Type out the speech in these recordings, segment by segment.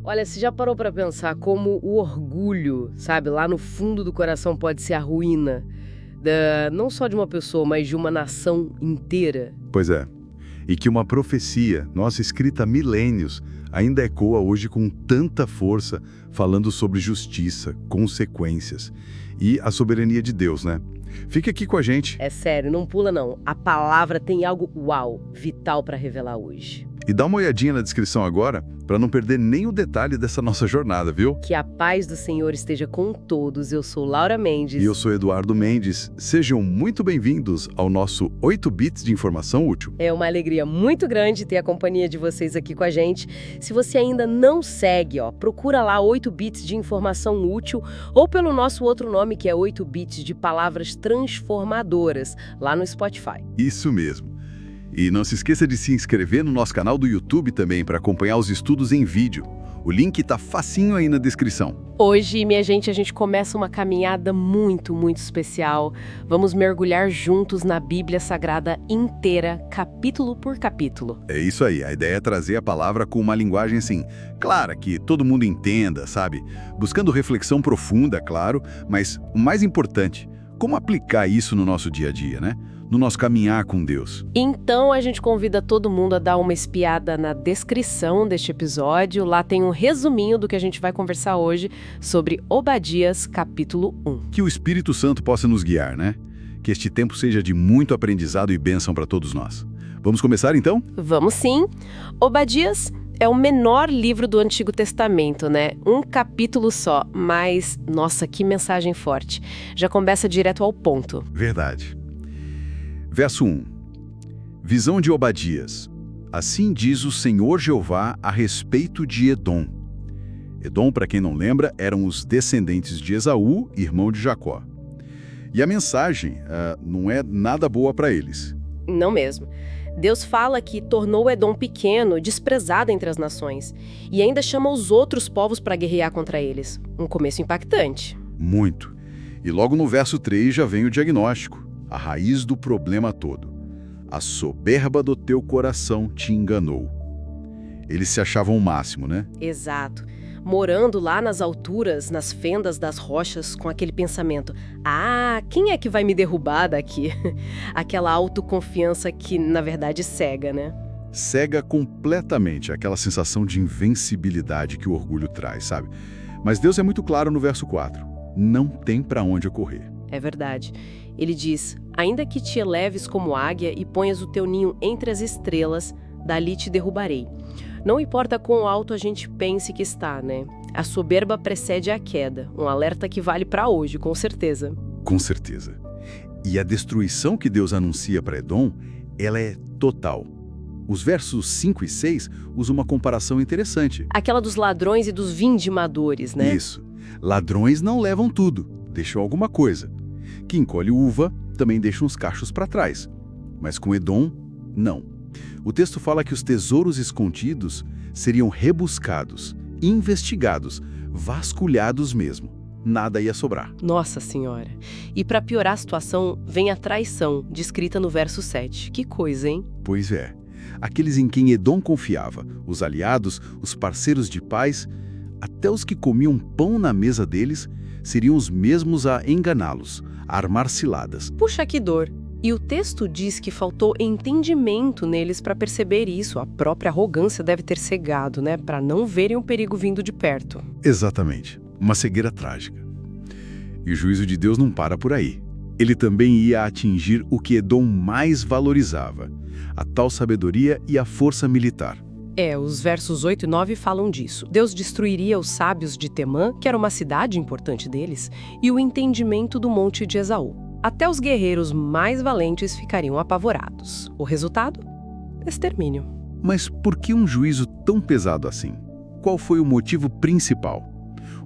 Olha, você já parou pra pensar como o orgulho, sabe, lá no fundo do coração pode ser a ruína não só de uma pessoa, mas de uma nação inteira? Pois é. E que uma profecia, nossa, escrita há milênios, ainda ecoa hoje com tanta força, falando sobre justiça, consequências e a soberania de Deus, né? Fique aqui com a gente É sério, não pula não. A palavra tem algo uau, vital pra revelar hoje. e dá uma olhadinha na descrição agora para não perder nem o detalhe dessa nossa jornada, viu? Que a paz do Senhor esteja com todos. Eu sou Laura Mendes. E eu sou Eduardo Mendes. Sejam muito bem-vindos ao nosso 8 bits de informação útil. É uma alegria muito grande ter a companhia de vocês aqui com a gente. Se você ainda não segue, procura lá 8 bits de informação útil ou pelo nosso outro nome que é 8 bits de palavras transformadoras, lá no Spotify. Isso mesmo. E não se esqueça de se inscrever no nosso canal do YouTube também para acompanhar os estudos em vídeo. O link tá facinho aí na descrição. Hoje, minha gente, a gente começa uma caminhada muito especial. Vamos mergulhar juntos na Bíblia Sagrada inteira, capítulo por capítulo. É isso aí, a ideia é trazer a palavra com uma linguagem assim, clara, que todo mundo entenda, sabe? Buscando reflexão profunda, claro, mas o mais importante, como aplicar isso no nosso dia a dia, né? No nosso caminhar com Deus. Então a gente convida todo mundo a dar uma espiada na descrição deste episódio. Lá tem um resuminho do que a gente vai conversar hoje sobre Obadias, capítulo 1. Que o Espírito Santo possa nos guiar, né? Que este tempo seja de muito aprendizado e bênção para todos nós. Vamos começar então? Vamos sim. Obadias é o menor livro do Antigo Testamento, né? Um capítulo só, mas, nossa, que mensagem forte. Já começa direto ao ponto. Verdade. Verso 1. Visão de Obadias. Assim diz o Senhor Jeová a respeito de Edom. Edom, para quem não lembra, eram os descendentes de Esaú, irmão de Jacó. E a mensagem não é nada boa para eles. Não mesmo. Deus fala que tornou Edom pequeno, desprezado entre as nações, e ainda chama os outros povos para guerrear contra eles. Um começo impactante. Muito. E logo no verso 3 já vem o diagnóstico. A raiz do problema todo. A soberba do teu coração te enganou. Eles se achavam o máximo, né? Exato. Morando lá nas alturas, nas fendas das rochas, com aquele pensamento: ah, quem é que vai me derrubar daqui? Aquela autoconfiança que, na verdade, cega, né? Cega completamente aquela sensação de invencibilidade que o orgulho traz, sabe? Mas Deus é muito claro no verso 4. Não tem para onde correr. É verdade. Ele diz: ainda que te eleves como águia e ponhas o teu ninho entre as estrelas, dali te derrubarei. Não importa quão alto a gente pense que está, né? A soberba precede a queda, um alerta que vale para hoje, com certeza. Com certeza. E a destruição que Deus anuncia para Edom, ela é total. Os versos 5 e 6 usam uma comparação interessante. Aquela dos ladrões e dos vindimadores, né? Isso. Ladrões não levam tudo, deixam alguma coisa. Quem colhe uva também deixa uns cachos para trás. Mas com Edom, não. O texto fala que os tesouros escondidos seriam rebuscados, investigados, vasculhados mesmo. Nada ia sobrar. Nossa Senhora. E para piorar a situação, vem a traição, descrita no verso 7. Que coisa, hein? Pois é. Aqueles em quem Edom confiava, os aliados, os parceiros de paz, até os que comiam pão na mesa deles, seriam os mesmos a enganá-los, a armar ciladas. Puxa, que dor. E o texto diz que faltou entendimento neles para perceber isso. A própria arrogância deve ter cegado, né? Para não verem o perigo vindo de perto. Exatamente. Uma cegueira trágica. E o juízo de Deus não para por aí. Ele também ia atingir o que Edom mais valorizava, a tal sabedoria e a força militar. Os versos 8 e 9 falam disso. Deus destruiria os sábios de Temã, que era uma cidade importante deles, e o entendimento do monte de Esaú. Até os guerreiros mais valentes ficariam apavorados. O resultado? Extermínio. Mas por que um juízo tão pesado assim? Qual foi o motivo principal?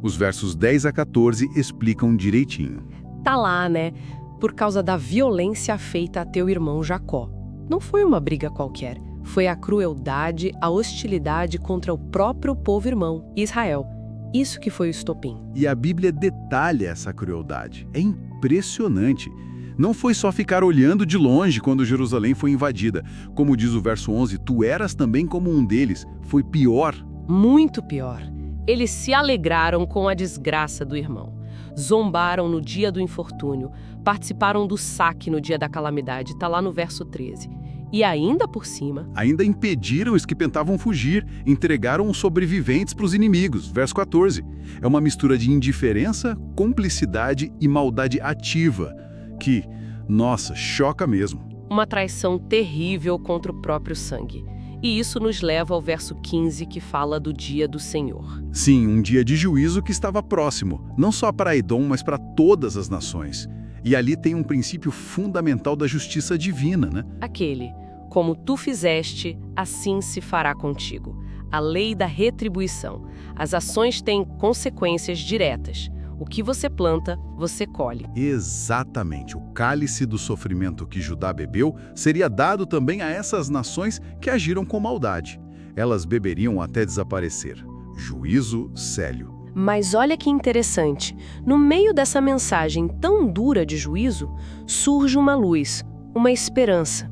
Os versos 10 a 14 explicam direitinho. Tá lá, né? Por causa da violência feita a teu irmão Jacó. Não foi uma briga qualquer. Foi a crueldade, a hostilidade contra o próprio povo irmão, Israel. Isso que foi o estopim. E a Bíblia detalha essa crueldade. É impressionante. Não foi só ficar olhando de longe quando Jerusalém foi invadida. Como diz o verso 11, tu eras também como um deles. Foi pior. Muito pior. Eles se alegraram com a desgraça do irmão. Zombaram no dia do infortúnio, participaram do saque no dia da calamidade, está lá no verso 13. E ainda por cima... Ainda impediram os que tentavam fugir, entregaram os sobreviventes para os inimigos, verso 14. É uma mistura de indiferença, cumplicidade e maldade ativa, que, nossa, choca mesmo. Uma traição terrível contra o próprio sangue. E isso nos leva ao verso 15, que fala do dia do Senhor. Sim, um dia de juízo que estava próximo, não só para Edom, mas para todas as nações. E ali tem um princípio fundamental da justiça divina, né? Aquele, como tu fizeste, assim se fará contigo. A lei da retribuição. As ações têm consequências diretas. O que você planta, você colhe. Exatamente. O cálice do sofrimento que Judá bebeu seria dado também a essas nações que agiram com maldade. Elas beberiam até desaparecer. Juízo sério. Mas olha que interessante. No meio dessa mensagem tão dura de juízo, surge uma luz, uma esperança.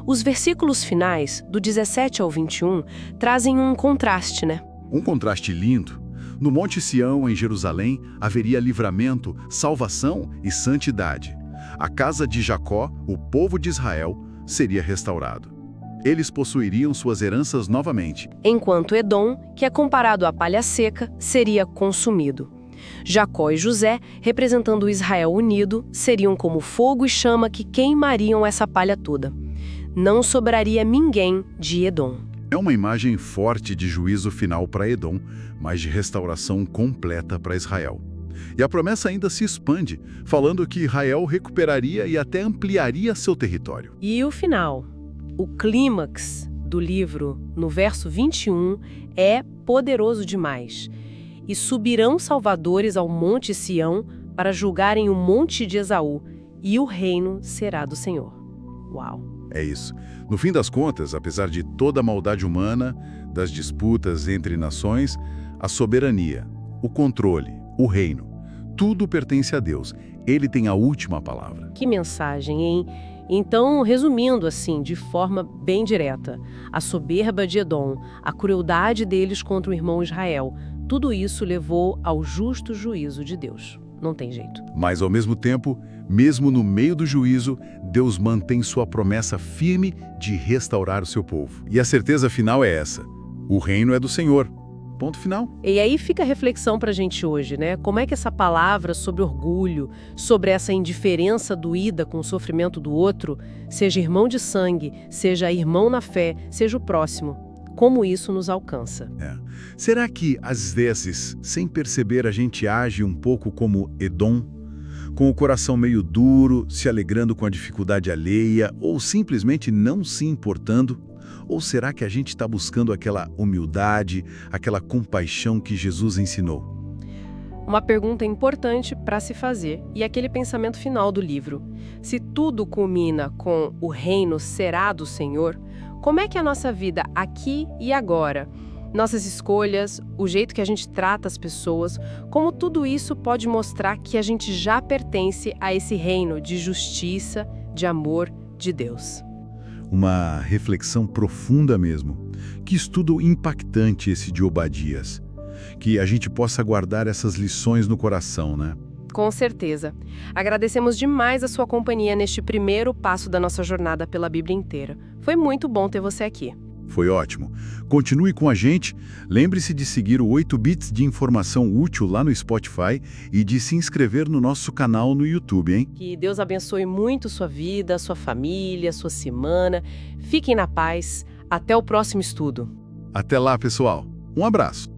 Os versículos finais, do 17 ao 21, trazem um contraste, né? Um contraste lindo. No Monte Sião, em Jerusalém, haveria livramento, salvação e santidade. A casa de Jacó, o povo de Israel, seria restaurado. Eles possuiriam suas heranças novamente. Enquanto Edom, que é comparado à palha seca, seria consumido. Jacó e José, representando o Israel unido, seriam como fogo e chama que queimariam essa palha toda. Não sobraria ninguém de Edom. É uma imagem forte de juízo final para Edom, mas de restauração completa para Israel. E a promessa ainda se expande, falando que Israel recuperaria e até ampliaria seu território. E o final, o clímax do livro, no verso 21, é poderoso demais. E subirão salvadores ao monte Sião para julgarem o monte de Esaú, e o reino será do Senhor. Uau! É isso. No fim das contas, apesar de toda a maldade humana, das disputas entre nações, a soberania, o controle, o reino, tudo pertence a Deus. Ele tem a última palavra. Que mensagem, hein? Então, resumindo assim, de forma bem direta, a soberba de Edom, a crueldade deles contra o irmão Israel, tudo isso levou ao justo juízo de Deus. Não tem jeito. Mas, ao mesmo tempo, mesmo no meio do juízo, Deus mantém sua promessa firme de restaurar o seu povo. E a certeza final é essa: o reino é do Senhor. Ponto final. E aí fica a reflexão pra gente hoje, né? Como é que essa palavra sobre orgulho, sobre essa indiferença doída com o sofrimento do outro, seja irmão de sangue, seja irmão na fé, seja o próximo, como isso nos alcança? Será que, às vezes, sem perceber, a gente age um pouco como Edom? Com o coração meio duro, se alegrando com a dificuldade alheia, ou simplesmente não se importando? Ou será que a gente está buscando aquela humildade, aquela compaixão que Jesus ensinou? Uma pergunta importante para se fazer e aquele pensamento final do livro. Se tudo culmina com o reino será do Senhor, como é que a nossa vida aqui e agora, nossas escolhas, o jeito que a gente trata as pessoas, como tudo isso pode mostrar que a gente já pertence a esse reino de justiça, de amor de Deus? Uma reflexão profunda mesmo. Que estudo impactante esse de Obadias. Que a gente possa guardar essas lições no coração, né? Com certeza. Agradecemos demais a sua companhia neste primeiro passo da nossa jornada pela Bíblia inteira. Foi muito bom ter você aqui. Foi ótimo. Continue com a gente. Lembre-se de seguir o 8 Bits de informação útil lá no Spotify e de se inscrever no nosso canal no YouTube, hein? Que Deus abençoe muito sua vida, sua família, sua semana. Fiquem na paz. Até o próximo estudo. Até lá, pessoal. Um abraço.